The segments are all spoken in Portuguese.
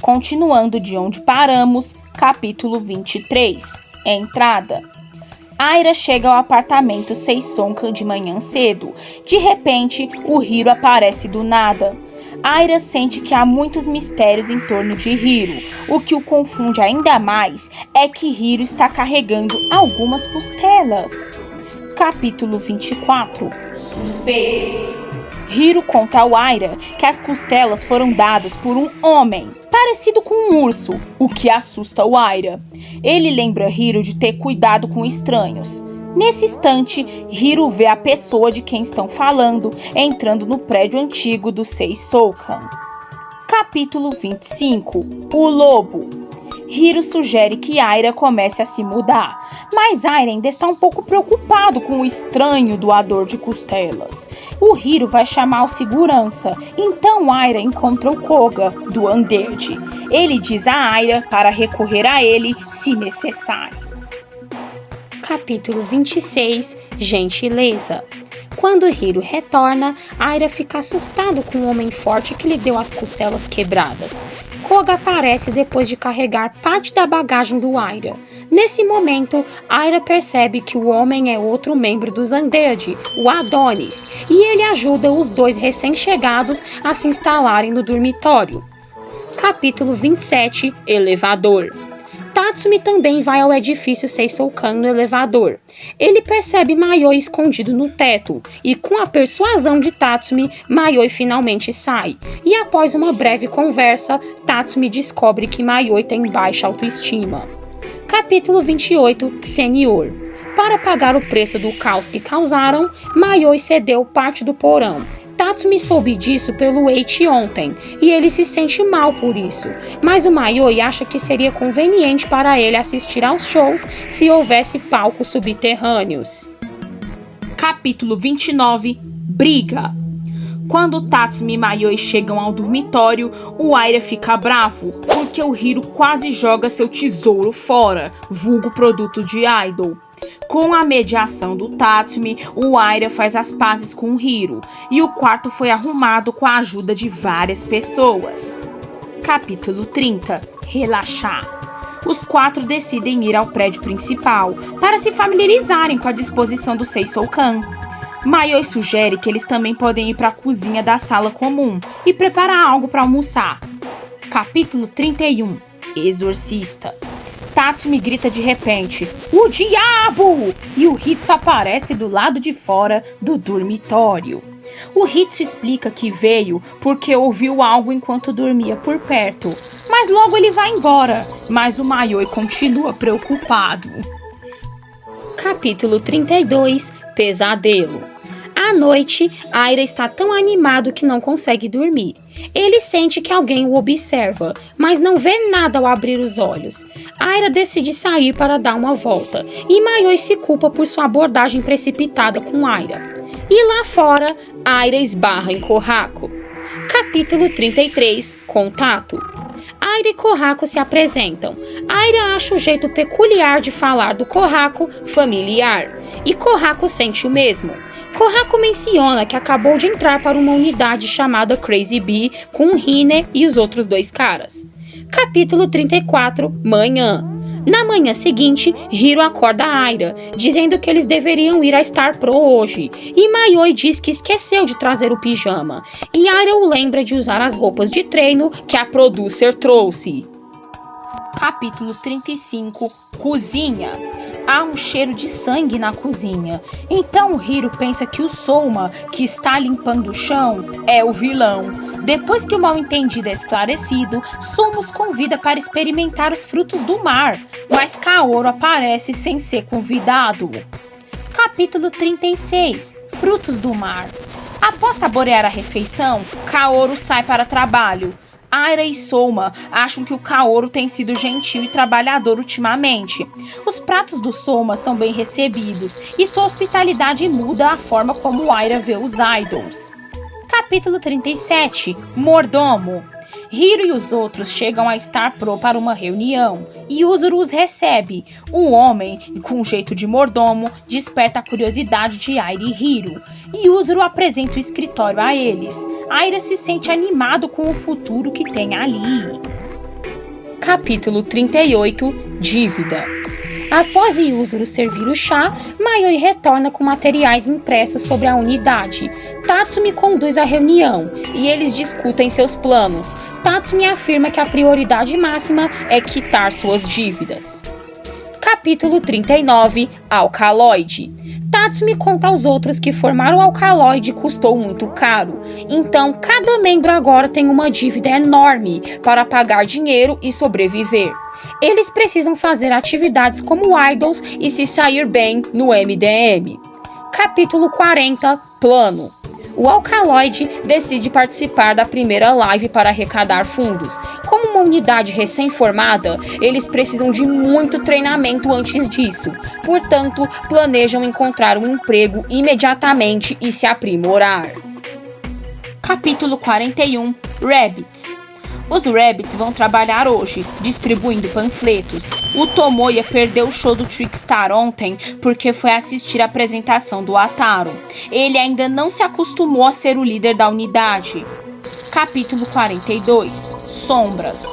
Continuando de onde paramos, capítulo 23. Entrada. Aira chega ao apartamento Seisonkan de manhã cedo. De repente, o Hiro aparece do nada. Aira sente que há muitos mistérios em torno de Hiro. O que o confunde ainda mais é que Hiro está carregando algumas costelas. Capítulo 24. Suspeito. Hiro conta ao Aira que as costelas foram dadas por um homem, parecido com um urso, o que assusta o Aira. Ele lembra Hiro de ter cuidado com estranhos. Nesse instante, Hiro vê a pessoa de quem estão falando entrando no prédio antigo do Seisoukan. Capítulo 25. O Lobo. Hiro sugere que Aira comece a se mudar, mas Aira ainda está um pouco preocupado com o estranho doador de costelas. O Hiro vai chamar o segurança, então Aira encontra o Koga, do Undead. Ele diz a Aira para recorrer a ele se necessário. Capítulo 26. Gentileza. Quando Hiro retorna, Aira fica assustado com o homem forte que lhe deu as costelas quebradas. Koga aparece depois de carregar parte da bagagem do Aira. Nesse momento, Aira percebe que o homem é outro membro dos Undead, o Adonis, e ele ajuda os dois recém-chegados a se instalarem no dormitório. Capítulo 27. Elevador. Tatsumi também vai ao edifício Seisoukan no elevador. Ele percebe Mayoi escondido no teto, e com a persuasão de Tatsumi, Mayoi finalmente sai. E após uma breve conversa, Tatsumi descobre que Mayoi tem baixa autoestima. Capítulo 28. Senior. Para pagar o preço do caos que causaram, Mayoi cedeu parte do porão. Tatsumi soube disso pelo Eiichi ontem, e ele se sente mal por isso. Mas o Mayoi acha que seria conveniente para ele assistir aos shows se houvesse palcos subterrâneos. Capítulo 29. Briga. Quando Tatsumi e Mayoi chegam ao dormitório, o Aira fica bravo, porque o Hiro quase joga seu tesouro fora, vulgo produto de idol. Com a mediação do Tatsumi, o Aira faz as pazes com o Hiro, e o quarto foi arrumado com a ajuda de várias pessoas. Capítulo 30. Relaxar. Os quatro decidem ir ao prédio principal, para se familiarizarem com a disposição do Seisoukan. Mayoi sugere que eles também podem ir para a cozinha da sala comum e preparar algo para almoçar. Capítulo 31. Exorcista. Tatsumi grita de repente, "O diabo!" E o Hitsu aparece do lado de fora do dormitório. O Hitsu explica que veio porque ouviu algo enquanto dormia por perto, mas logo ele vai embora, mas o Mayoi continua preocupado. Capítulo 32. Pesadelo. À noite, Aira está tão animado que não consegue dormir. Ele sente que alguém o observa, mas não vê nada ao abrir os olhos. Aira decide sair para dar uma volta, e Mayoi se culpa por sua abordagem precipitada com Aira. E lá fora, Aira esbarra em Kohako. Capítulo 33. Contato. Aira e Kohako se apresentam. Aira acha o jeito peculiar de falar do Kohako familiar, e Kohako sente o mesmo. Kohako menciona que acabou de entrar para uma unidade chamada Crazy Bee com Hine e os outros dois caras. Capítulo 34. Manhã. Na manhã seguinte, Hiro acorda Aira, dizendo que eles deveriam ir à Star Pro hoje, e Mayoi diz que esqueceu de trazer o pijama, e Aira o lembra de usar as roupas de treino que a producer trouxe. Capítulo 35. Cozinha. Há um cheiro de sangue na cozinha. Então o Hiro pensa que o Souma, que está limpando o chão, é o vilão. Depois que o mal-entendido é esclarecido, Souma os convida para experimentar os frutos do mar, mas Kaoru aparece sem ser convidado. Capítulo 36. Frutos do mar. Após saborear a refeição, Kaoru sai para trabalho. Aira e Souma acham que o Kaoru tem sido gentil e trabalhador ultimamente. Os pratos do Souma são bem recebidos e sua hospitalidade muda a forma como Aira vê os idols. Capítulo 37. Mordomo. Hiro e os outros chegam a Star Pro para uma reunião e Yuzuru os recebe. O homem, com jeito de mordomo, desperta a curiosidade de Aira e Hiro. Yuzuru apresenta o escritório a eles. Aira se sente animado com o futuro que tem ali. Capítulo 38 – Dívida. Após Yuzuru servir o chá, Mayoi retorna com materiais impressos sobre a unidade. Tatsumi conduz a reunião e eles discutem seus planos. Tatsumi afirma que a prioridade máxima é quitar suas dívidas. Capítulo 39 – Alcaloide. Tatsumi conta aos outros que formar o alcaloide custou muito caro. Então, cada membro agora tem uma dívida enorme para pagar dinheiro e sobreviver. Eles precisam fazer atividades como idols e se sair bem no MDM. Capítulo 40 – Plano. O alcaloide decide participar da primeira live para arrecadar fundos. Como uma unidade recém-formada, eles precisam de muito treinamento antes disso. Portanto, planejam encontrar um emprego imediatamente e se aprimorar. Capítulo 41 – Rabbits. Os Rabbits vão trabalhar hoje, distribuindo panfletos. O Tomoya perdeu o show do Trickstar ontem porque foi assistir a apresentação do Ataru. Ele ainda não se acostumou a ser o líder da unidade. Capítulo 42 – Sombras.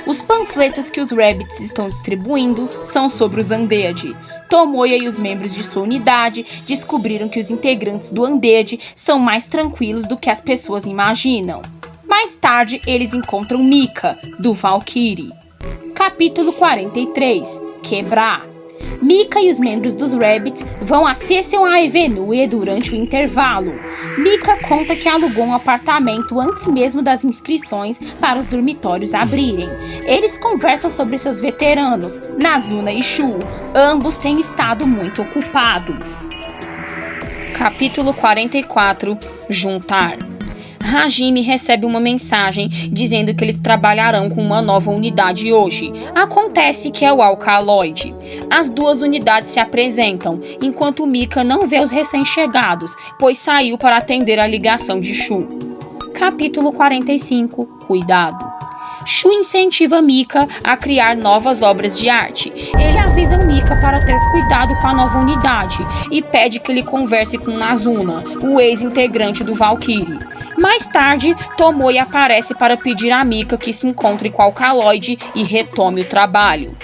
Os panfletos que os Rabbits estão distribuindo são sobre os Undead. Tomoya e os membros de sua unidade descobriram que os integrantes do Undead são mais tranquilos do que as pessoas imaginam. Mais tarde, eles encontram Mika, do Valkyrie. Capítulo 43 – Quebrar. Mika e os membros dos Rabbits vão a Session Avenue durante o intervalo. Mika conta que alugou um apartamento antes mesmo das inscrições para os dormitórios abrirem. Eles conversam sobre seus veteranos, Nazuna e Shu. Ambos têm estado muito ocupados. Capítulo 44 – Juntar. Hajime recebe uma mensagem dizendo que eles trabalharão com uma nova unidade hoje. Acontece que é o alcaloide. As duas unidades se apresentam, enquanto Mika não vê os recém-chegados, pois saiu para atender a ligação de Shu. Capítulo 45 – Cuidado. Shu incentiva Mika a criar novas obras de arte. Ele avisa Mika para ter cuidado com a nova unidade e pede que ele converse com Nazuna, o ex-integrante do Valkyrie. Mais tarde, Tomoya aparece para pedir a Mika que se encontre com o alcaloide e retome o trabalho.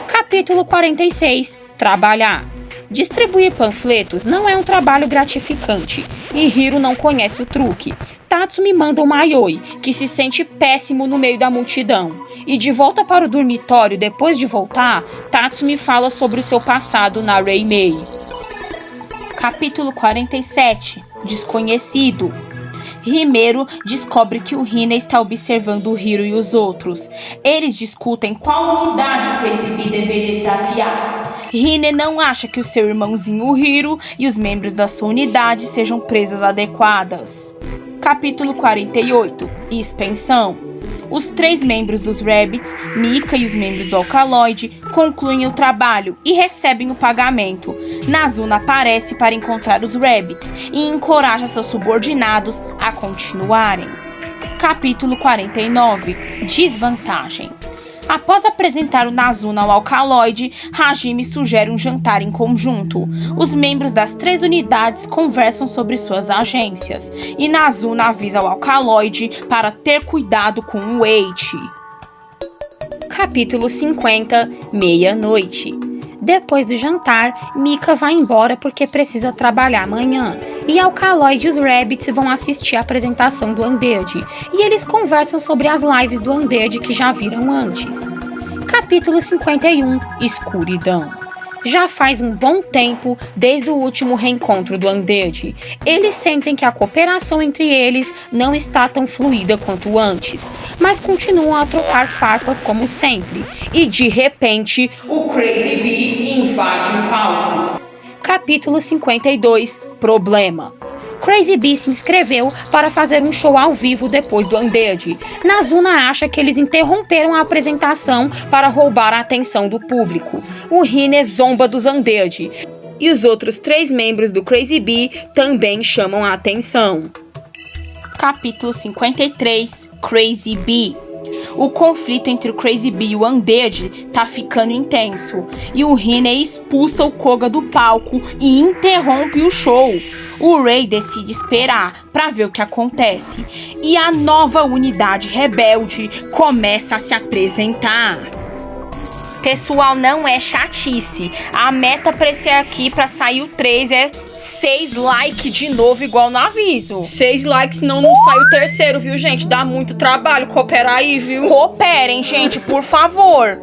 Capítulo 46 – Trabalhar. Distribuir panfletos não é um trabalho gratificante, e Hiro não conhece o truque. Tatsumi manda o Mayoi, que se sente péssimo no meio da multidão. E de volta para o dormitório, depois de voltar, Tatsumi fala sobre o seu passado na Reimei. Capítulo 47 – Desconhecido. Rimero descobre que o Hina está observando o Hiro e os outros. Eles discutem qual unidade o Crazy Bee deveria desafiar. Hine não acha que o seu irmãozinho Hiro e os membros da sua unidade sejam presas adequadas. Capítulo 48 – Expensão. Os 3 membros dos Rabbits, Mika e os membros do Alcaloide, concluem o trabalho e recebem o pagamento. Nazuna aparece para encontrar os Rabbits e encoraja seus subordinados a continuarem. Capítulo 49 – Desvantagem. Após apresentar o Nazuna ao Alcaloide, Hajime sugere um jantar em conjunto. Os membros das 3 unidades conversam sobre suas agências, e Nazuna avisa ao Alcaloide para ter cuidado com o Eiichi. Capítulo 50 – Meia-noite. Depois do jantar, Mika vai embora porque precisa trabalhar amanhã. E Alcaloide e os Rabbits vão assistir a apresentação do Undead. E eles conversam sobre as lives do Undead que já viram antes. Capítulo 51 – Escuridão. Já faz um bom tempo desde o último reencontro do Undead. Eles sentem que a cooperação entre eles não está tão fluida quanto antes, mas continuam a trocar farpas como sempre. E de repente, o Crazy Bee invade o palco. Capítulo 52 – Problema. Crazy Bee se inscreveu para fazer um show ao vivo depois do Undead. Nazuna acha que eles interromperam a apresentação para roubar a atenção do público. O Hine zomba dos Undead. E os outros 3 membros do Crazy Bee também chamam a atenção. Capítulo 53 – Crazy Bee. O conflito entre o Crazy Bee e o Undead tá ficando intenso, e o Riney expulsa o Koga do palco e interrompe o show. O Ray decide esperar para ver o que acontece, e a nova unidade rebelde começa a se apresentar. Pessoal, não é chatice. A meta pra esse aqui, pra sair o 3, é 6 likes de novo, igual no aviso. 6 likes, senão não sai o terceiro, viu, gente? Dá muito trabalho, coopera aí, viu? Cooperem, gente, por favor.